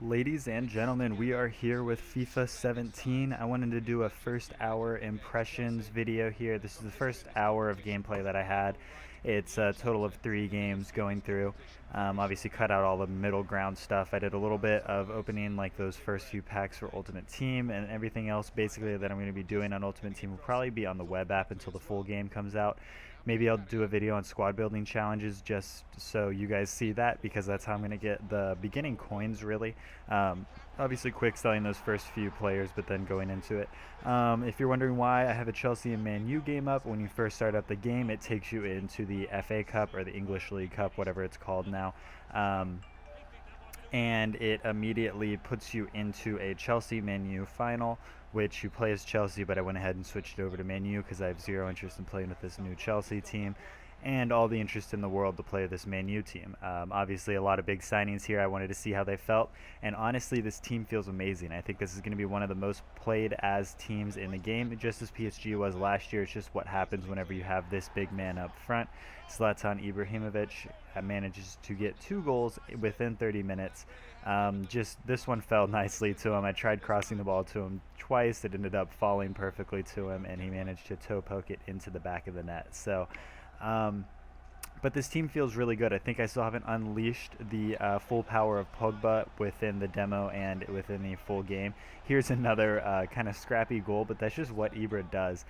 Ladies and gentlemen, we are here with FIFA 17. I wanted to do a first hour impressions video here. This is the first hour of gameplay that I had. It's a total of 3 games going through. Obviously cut out all the middle ground stuff. I did a little bit of opening like those first few packs for Ultimate Team, and everything else basically that I'm going to be doing on Ultimate Team will probably be on the web app until the full game comes out. Maybe I'll do a video on squad building challenges just so you guys see that, because that's how I'm going to get the beginning coins, really. Um, Obviously quick selling those first few players, but then going into it. If you're wondering why I have a Chelsea and Man U game up, when you first start up the game, it takes you into the FA Cup or the English League Cup, whatever it's called now. And it immediately puts you into a Chelsea Man U final, which you play as Chelsea, but I went ahead and switched it over to Man U because I have zero interest in playing with this new Chelsea team and all the interest in the world to play this Man U team. Obviously, a lot of big signings here. I wanted to see how they felt, and honestly, this team feels amazing. I think this is going to be one of the most played as teams in the game, just as PSG was last year. It's just what happens whenever you have this big man up front. Zlatan Ibrahimovic manages to get 2 goals within 30 minutes. Just this one fell nicely to him. I tried crossing the ball to him twice. It ended up falling perfectly to him, and he managed to toe poke it into the back of the net. So but this team feels really good. I think I still haven't unleashed the full power of Pogba within the demo and within the full game. Here's another kind of scrappy goal, but that's just what Ibra does.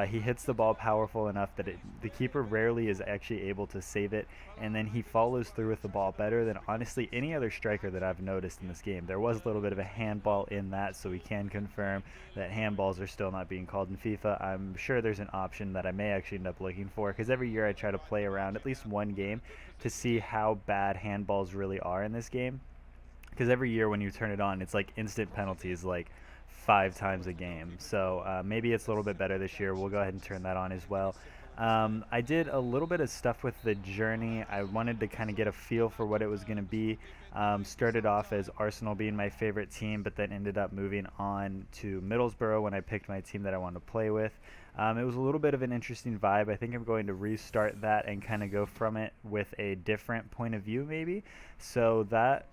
He hits the ball powerful enough that the keeper rarely is actually able to save it, and then he follows through with the ball better than honestly any other striker that I've noticed in this game. There was a little bit of a handball in that, so we can confirm that handballs are still not being called in FIFA. I'm sure there's an option that I may actually end up looking for, because every year I try to play around at least one game to see how bad handballs really are in this game, because every year when you turn it on, it's like instant penalties, like 5 times a game. So maybe it's a little bit better this year. We'll go ahead and turn that on as well. I did a little bit of stuff with the journey. I wanted to kind of get a feel for what it was going to be. Started off as Arsenal being my favorite team, but then ended up moving on to Middlesbrough when I picked my team that I wanted to play with. It was a little bit of an interesting vibe. I think I'm going to restart that and kind of go from it with a different point of view, maybe. So that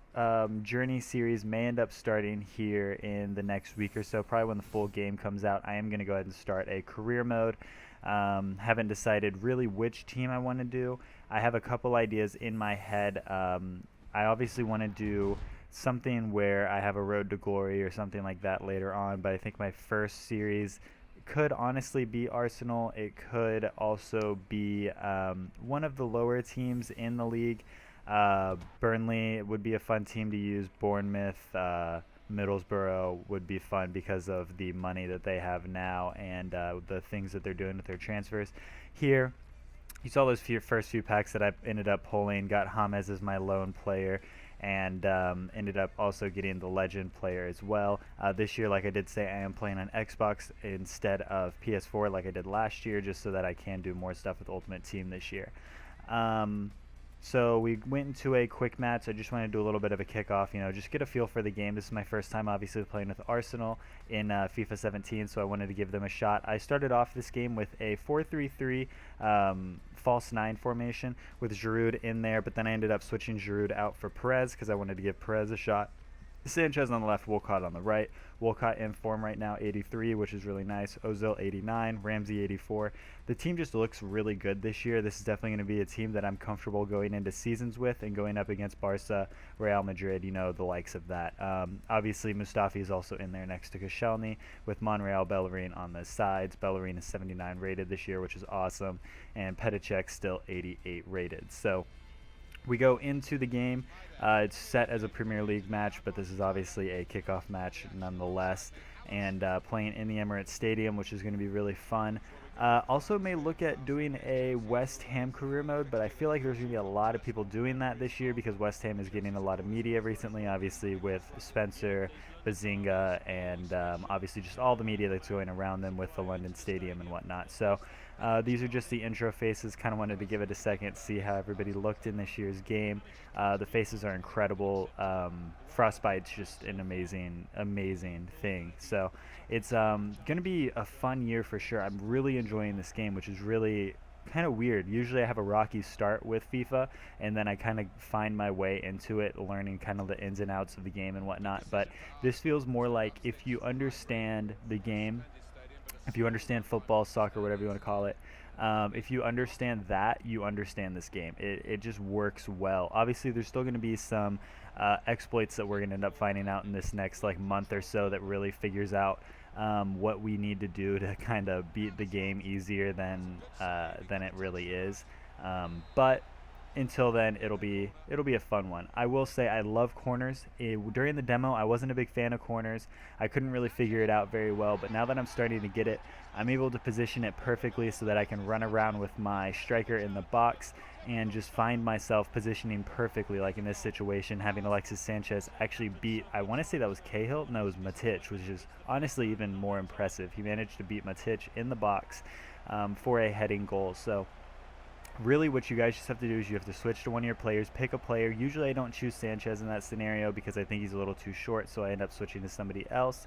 Journey series may end up starting here in the next week or so, probably when the full game comes out. I am going to go ahead and start a career mode. Haven't decided really which team I want to do. I have a couple ideas in my head. I obviously want to do something where I have a road to glory or something like that later on, but I think my first series could honestly be Arsenal. It could also be one of the lower teams in the league. Burnley would be a fun team to use. Bournemouth, Middlesbrough would be fun because of the money that they have now and the things that they're doing with their transfers. Here, you saw those first few packs that I ended up pulling. Got James as my lone player, and ended up also getting the legend player as well. This year, like I did say, I am playing on Xbox instead of PS4 like I did last year, just so that I can do more stuff with Ultimate Team this year. So we went into a quick match. I just wanted to do a little bit of a kickoff, just get a feel for the game. This is my first time, obviously, playing with Arsenal in FIFA 17, so I wanted to give them a shot. I started off this game with a 4-3-3 false 9 formation with Giroud in there, but then I ended up switching Giroud out for Perez because I wanted to give Perez a shot. Sanchez on the left, Walcott on the right. Walcott in form right now, 83, which is really nice. Ozil, 89. Ramsey, 84. The team just looks really good this year. This is definitely going to be a team that I'm comfortable going into seasons with and going up against Barca, Real Madrid, the likes of that. Obviously, Mustafi is also in there next to Koscielny with Monreal, Bellerin on the sides. Bellerin is 79 rated this year, which is awesome, and Petacek still 88 rated. So we go into the game. It's set as a Premier League match, but this is obviously a kickoff match nonetheless, and playing in the Emirates Stadium, which is going to be really fun. Also may look at doing a West Ham career mode, but I feel like there's going to be a lot of people doing that this year because West Ham is getting a lot of media recently, obviously with Spencer, Bazinga, and obviously just all the media that's going around them with the London Stadium and whatnot. So these are just the intro faces. Kind of wanted to give it a second, see how everybody looked in this year's game. The faces are incredible. Frostbite's just an amazing thing. So it's going to be a fun year for sure. I'm really enjoying this game, which is really kind of weird. Usually I have a rocky start with FIFA, and then I kind of find my way into it, learning kind of the ins and outs of the game and whatnot. But this feels more like if you understand the game, if you understand football, soccer, whatever you want to call it, if you understand that, you understand this game. It just works well. Obviously, there's still going to be some exploits that we're going to end up finding out in this next like month or so that really figures out what we need to do to kind of beat the game easier than it really is. But until then, it'll be a fun one. I will say I love corners. During the demo, I wasn't a big fan of corners. I couldn't really figure it out very well, but now that I'm starting to get it, I'm able to position it perfectly so that I can run around with my striker in the box and just find myself positioning perfectly, like in this situation, having Alexis Sanchez actually beat, I want to say that was Cahill? No, it was Matic, which is honestly even more impressive. He managed to beat Matic in the box for a heading goal. So really what you guys just have to do is you have to switch to one of your players, pick a player. Usually I don't choose Sanchez in that scenario because I think he's a little too short, so I end up switching to somebody else.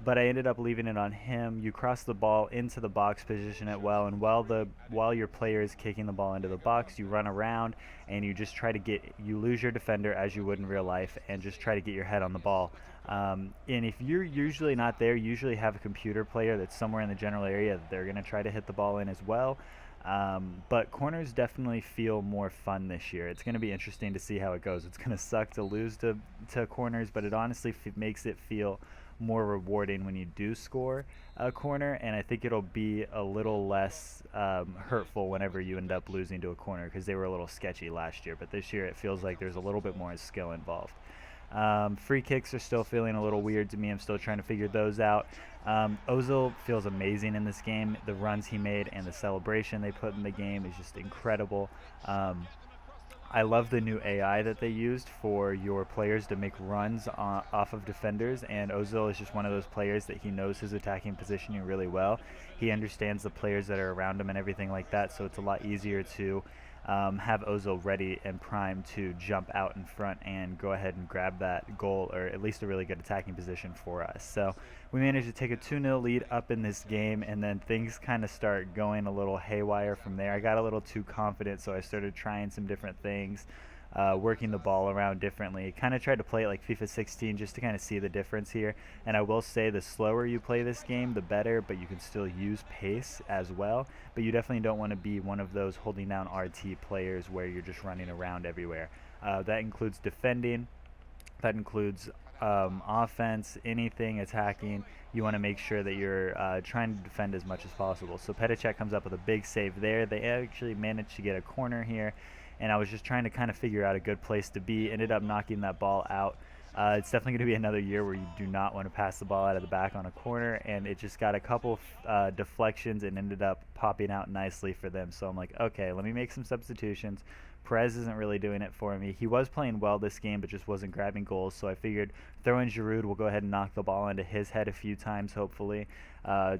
But I ended up leaving it on him. You cross the ball into the box, position it well, and while your player is kicking the ball into the box, you run around and you just try to you lose your defender as you would in real life and just try to get your head on the ball. And if you're usually not there, you usually have a computer player that's somewhere in the general area that they're going to try to hit the ball in as well. But corners definitely feel more fun this year. It's going to be interesting to see how it goes. It's going to suck to lose to corners, but it honestly makes it feel more rewarding when you do score a corner, and I think it'll be a little less hurtful whenever you end up losing to a corner because they were a little sketchy last year, but this year it feels like there's a little bit more skill involved. Free kicks are still feeling a little weird to me. I'm still trying to figure those out. Ozil feels amazing in this game. The runs he made and the celebration they put in the game is just incredible. I love the new AI that they used for your players to make runs off of defenders, and Ozil is just one of those players that he knows his attacking positioning really well. He understands the players that are around him and everything like that, so it's a lot easier to have Ozil ready and primed to jump out in front and go ahead and grab that goal, or at least a really good attacking position for us. So we managed to take a 2-0 lead up in this game, and then things kind of start going a little haywire from there. I got a little too confident, so I started trying some different things, working the ball around differently. Kind of tried to play it like FIFA 16 just to kind of see the difference here. And I will say the slower you play this game, the better, but you can still use pace as well. But you definitely don't want to be one of those holding down RT players where you're just running around everywhere. That includes defending. That includes offense, anything attacking. You want to make sure that you're trying to defend as much as possible. So Petacek comes up with a big save there. They actually managed to get a corner here, and I was just trying to kind of figure out a good place to be. Ended up knocking that ball out. It's definitely going to be another year where you do not want to pass the ball out of the back on a corner, and it just got a couple deflections and ended up popping out nicely for them. So I'm like, okay, let me make some substitutions. Perez isn't really doing it for me. He was playing well this game, but just wasn't grabbing goals, so I figured throw in Giroud. We'll go ahead and knock the ball into his head a few times, hopefully.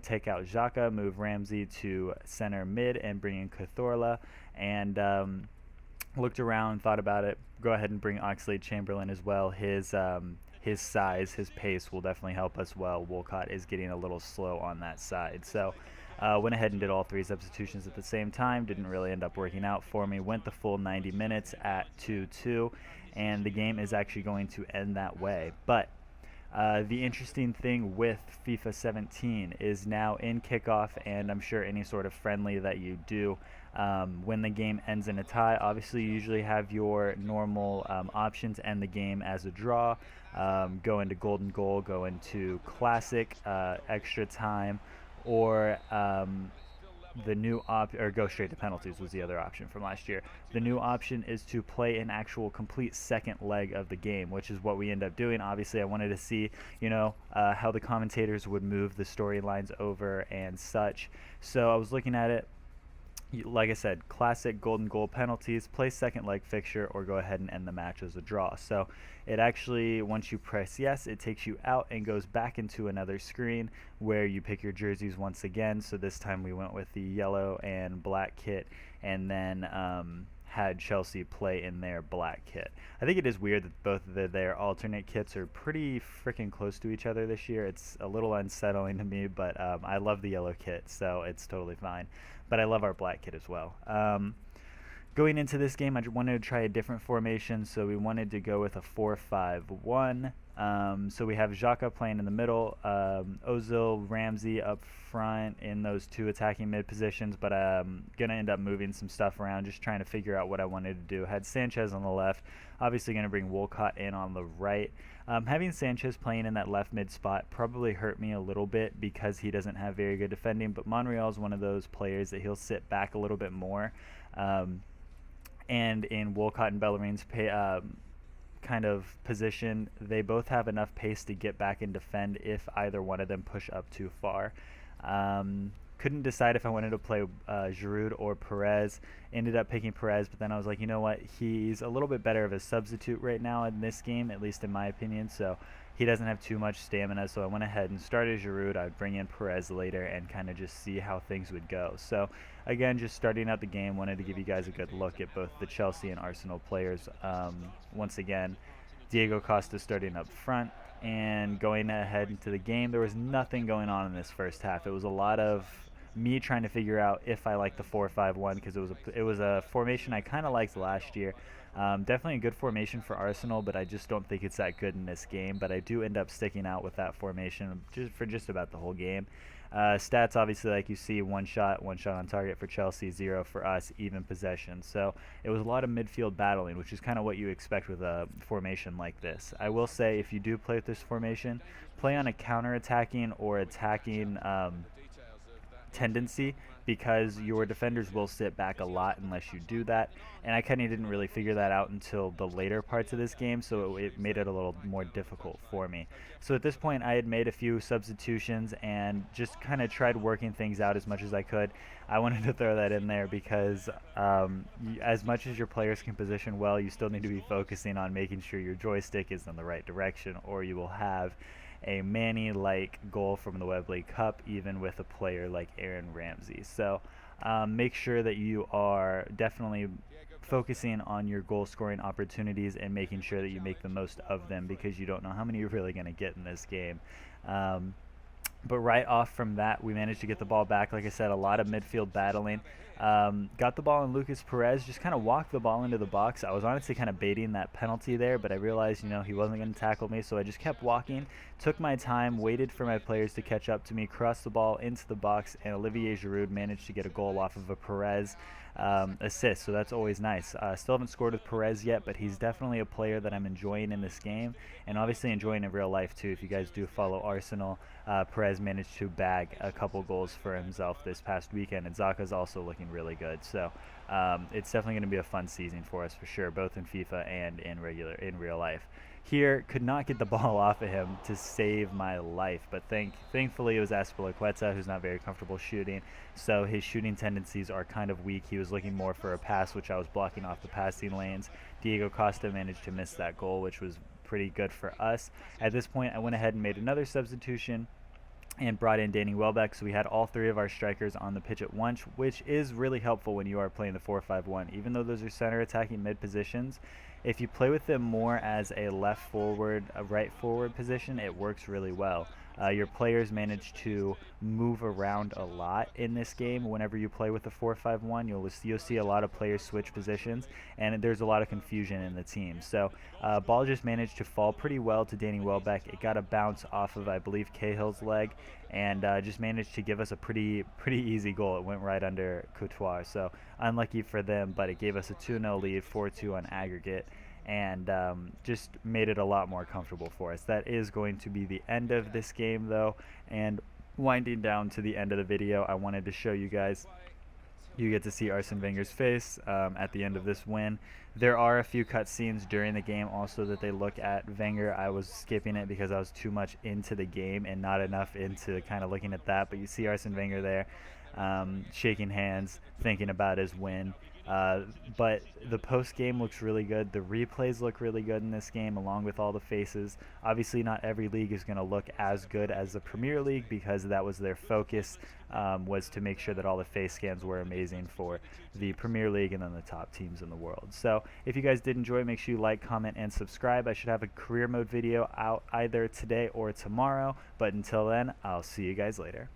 Take out Xhaka, move Ramsey to center mid, and bring in Cazorla, and looked around, thought about it. Go ahead and bring Oxlade-Chamberlain as well. His size, his pace will definitely help us well. Walcott is getting a little slow on that side. So went ahead and did all three substitutions at the same time. Didn't really end up working out for me. Went the full 90 minutes at 2-2, and the game is actually going to end that way. But the interesting thing with FIFA 17 is now in kickoff, and I'm sure any sort of friendly that you do, when the game ends in a tie, obviously you usually have your normal options: end the game as a draw, go into golden goal, go into classic, extra time, or the new or go straight to penalties was the other option from last year. The new option is to play an actual complete second leg of the game, which is what we end up doing. Obviously, I wanted to see, how the commentators would move the storylines over and such. So I was looking at it. Like I said, classic golden goal penalties, play second leg fixture, or go ahead and end the match as a draw. So it actually, once you press yes, it takes you out and goes back into another screen where you pick your jerseys once again. So this time we went with the yellow and black kit, and then had Chelsea play in their black kit. I think it is weird that both of their alternate kits are pretty freaking close to each other this year. It's a little unsettling to me, but I love the yellow kit, so it's totally fine. But I love our black kit as well. Going into this game, I wanted to try a different formation, so we wanted to go with a 4-5-1. So we have Xhaka playing in the middle, Ozil, Ramsey up front in those two attacking mid positions, but I'm going to end up moving some stuff around, just trying to figure out what I wanted to do. Had Sanchez on the left, obviously going to bring Walcott in on the right. Having Sanchez playing in that left mid spot probably hurt me a little bit because he doesn't have very good defending, but Monreal is one of those players that he'll sit back a little bit more. And in Walcott and Bellerin's kind of position, they both have enough pace to get back and defend if either one of them push up too far. Couldn't decide if I wanted to play Giroud or Perez. Ended up picking Perez, but then I was like, you know what? He's a little bit better of a substitute right now in this game, at least in my opinion. So he doesn't have too much stamina, so I went ahead and started Giroud. I'd bring in Perez later and kind of just see how things would go. So again, just starting out the game, wanted to give you guys a good look at both the Chelsea and Arsenal players. Once again, Diego Costa starting up front, and going ahead into the game, there was nothing going on in this first half. It was a lot of me trying to figure out if I liked the 4-5-1, because it was a formation I kind of liked last year. Definitely a good formation for Arsenal, but I just don't think it's that good in this game. But I do end up sticking out with that formation for just about the whole game. Stats, obviously, like you see, one shot on target for Chelsea, 0 for us, even possession. So it was a lot of midfield battling, which is kind of what you expect with a formation like this. I will say, if you do play with this formation, play on a counter-attacking or attacking tendency, because your defenders will sit back a lot unless you do that, and I kind of didn't really figure that out until the later parts of this game, so it made it a little more difficult for me. So at this point, I had made a few substitutions and just kind of tried working things out as much as I could. I wanted to throw that in there because as much as your players can position well, you still need to be focusing on making sure your joystick is in the right direction, or you will have a Manny-like goal from the Webley Cup, even with a player like Aaron Ramsey. So make sure that you are definitely focusing on your goal-scoring opportunities and making sure that you make the most of them, because you don't know how many you're really going to get in this game. But right off from that, we managed to get the ball back. Like I said, a lot of midfield battling. Got the ball, and Lucas Perez just kind of walked the ball into the box. I was honestly kind of baiting that penalty there, but I realized, he wasn't going to tackle me, so I just kept walking, took my time, waited for my players to catch up to me, crossed the ball into the box, and Olivier Giroud managed to get a goal off of a Perez assist, so that's always nice. Still haven't scored with Perez yet, but he's definitely a player that I'm enjoying in this game, and obviously enjoying in real life too. If you guys do follow Arsenal, Perez managed to bag a couple goals for himself this past weekend, and Xhaka's also looking really good. So it's definitely going to be a fun season for us for sure, both in FIFA and in real life. Here, could not get the ball off of him to save my life, but thankfully it was Azpilicueta, who's not very comfortable shooting, so his shooting tendencies are kind of weak. He was looking more for a pass, which I was blocking off the passing lanes. Diego Costa managed to miss that goal, which was pretty good for us. At this point, I went ahead and made another substitution and brought in Danny Welbeck, so we had all three of our strikers on the pitch at once, which is really helpful when you are playing the 4-5-1. Even though those are center attacking mid positions, if you play with them more as a left forward, a right forward position, it works really well. Your players manage to move around a lot in this game. Whenever you play with the 4-5-1, you'll see a lot of players switch positions, and there's a lot of confusion in the team. So ball just managed to fall pretty well to Danny Welbeck. It got a bounce off of, I believe, Cahill's leg, and just managed to give us a pretty easy goal. It went right under Courtois, so unlucky for them, but it gave us a 2-0 lead, 4-2 on aggregate, and just made it a lot more comfortable for us. That is going to be the end of this game, though, and winding down to the end of the video, I wanted to show you guys. You get to see Arsene Wenger's face at the end of this win. There are a few cutscenes during the game also that they look at Wenger. I was skipping it because I was too much into the game and not enough into kind of looking at that, but you see Arsene Wenger there shaking hands, thinking about his win. But the post game looks really good. The replays look really good in this game, along with all the faces. Obviously, not every league is going to look as good as the Premier League because that was their focus, was to make sure that all the face scans were amazing for the Premier League and then the top teams in the world. So if you guys did enjoy, make sure you like, comment, and subscribe. I should have a career mode video out either today or tomorrow. But until then, I'll see you guys later.